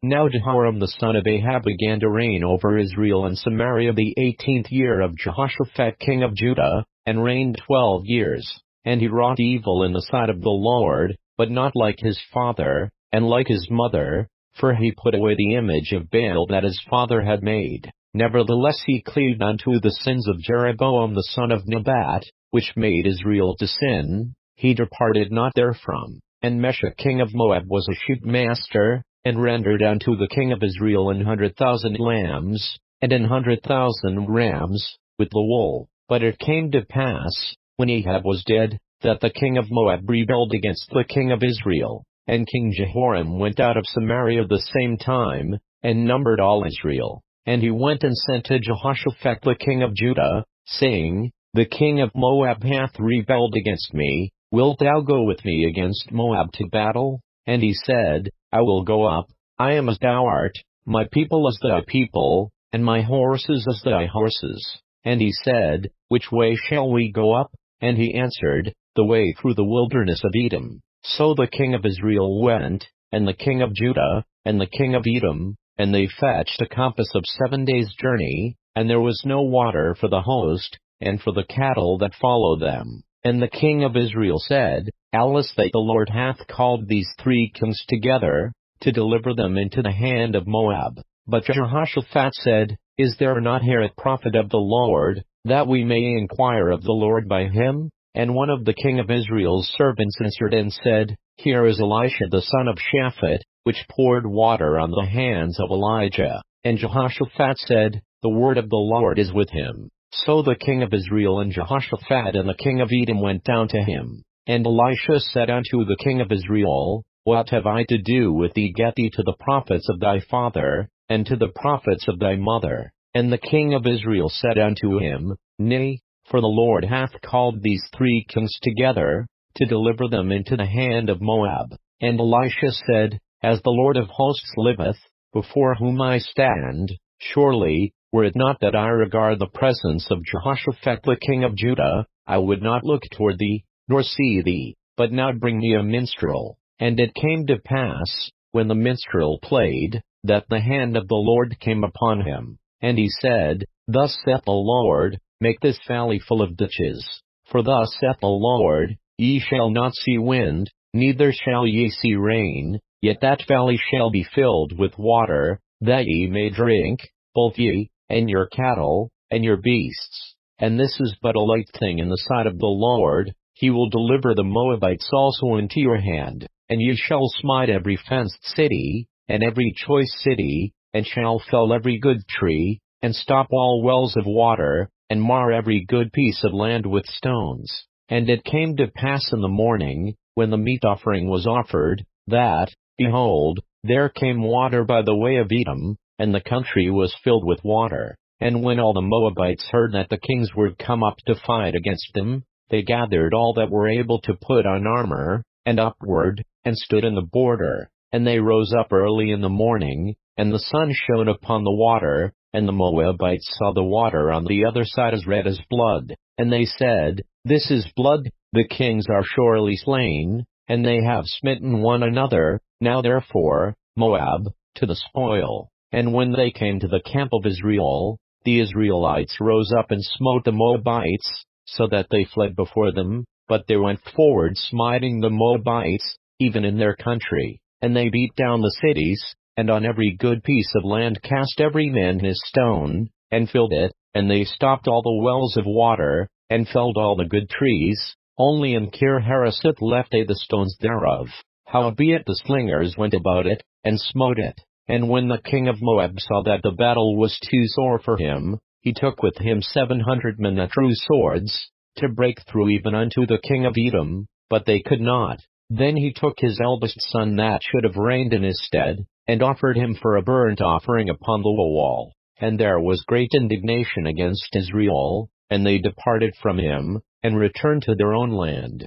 Now Jehoram the son of Ahab began to reign over Israel and Samaria the 18th year of Jehoshaphat king of Judah, and reigned 12 years. And he wrought evil in the sight of the Lord, but not like his father, and like his mother, for he put away the image of Baal that his father had made. Nevertheless he cleaved unto the sins of Jeroboam the son of Nebat, which made Israel to sin. He departed not therefrom. And Mesha king of Moab was a sheepmaster, and rendered unto the king of Israel 100,000 lambs, and 100,000 rams, with the wool. But it came to pass, when Ahab was dead, that the king of Moab rebelled against the king of Israel. And King Jehoram went out of Samaria the same time, and numbered all Israel. And he went and sent to Jehoshaphat the king of Judah, saying, The king of Moab hath rebelled against me. Wilt thou go with me against Moab to battle? And he said, I will go up. I am as thou art, my people as thy people, and my horses as thy horses. And he said, Which way shall we go up? And he answered, The way through the wilderness of Edom. So the king of Israel went, and the king of Judah, and the king of Edom, and they fetched a compass of 7 days' journey, and there was no water for the host, and for the cattle that followed them. And the king of Israel said, Alas that the Lord hath called these 3 kings together, to deliver them into the hand of Moab. But Jehoshaphat said, Is there not here a prophet of the Lord, that we may inquire of the Lord by him? And one of the king of Israel's servants answered and said, Here is Elisha the son of Shaphat, which poured water on the hands of Elijah. And Jehoshaphat said, The word of the Lord is with him. So the king of Israel and Jehoshaphat and the king of Edom went down to him. And Elisha said unto the king of Israel, What have I to do with thee? Get thee to the prophets of thy father, and to the prophets of thy mother. And the king of Israel said unto him, Nay, for the Lord hath called these 3 kings together, to deliver them into the hand of Moab. And Elisha said, As the Lord of hosts liveth, before whom I stand, surely, were it not that I regard the presence of Jehoshaphat the king of Judah, I would not look toward thee, nor see thee, but now bring me a minstrel. And it came to pass, when the minstrel played, that the hand of the Lord came upon him. And he said, Thus saith the Lord, Make this valley full of ditches. For thus saith the Lord, Ye shall not see wind, neither shall ye see rain, yet that valley shall be filled with water, that ye may drink, both ye, and your cattle, and your beasts. And this is but a light thing in the sight of the Lord. He will deliver the Moabites also into your hand, and ye shall smite every fenced city, and every choice city, and shall fell every good tree, and stop all wells of water, and mar every good piece of land with stones. And it came to pass in the morning, when the meat offering was offered, that, behold, there came water by the way of Edom, and the country was filled with water. And when all the Moabites heard that the kings were come up to fight against them, they gathered all that were able to put on armor, and upward, and stood in the border. And they rose up early in the morning, and the sun shone upon the water, and the Moabites saw the water on the other side as red as blood. And they said, This is blood, the kings are surely slain, and they have smitten one another. Now therefore, Moab, to the spoil. And when they came to the camp of Israel, the Israelites rose up and smote the Moabites, so that they fled before them, but they went forward smiting the Moabites, even in their country. And they beat down the cities, and on every good piece of land cast every man his stone, and filled it, and they stopped all the wells of water, and felled all the good trees, only in Kir-Hareseth left they the stones thereof. Howbeit the slingers went about it, and smote it. And when the king of Moab saw that the battle was too sore for him, he took with him 700 men that drew swords, to break through even unto the king of Edom, but they could not. Then he took his eldest son that should have reigned in his stead, and offered him for a burnt offering upon the wall. And there was great indignation against Israel, and they departed from him, and returned to their own land.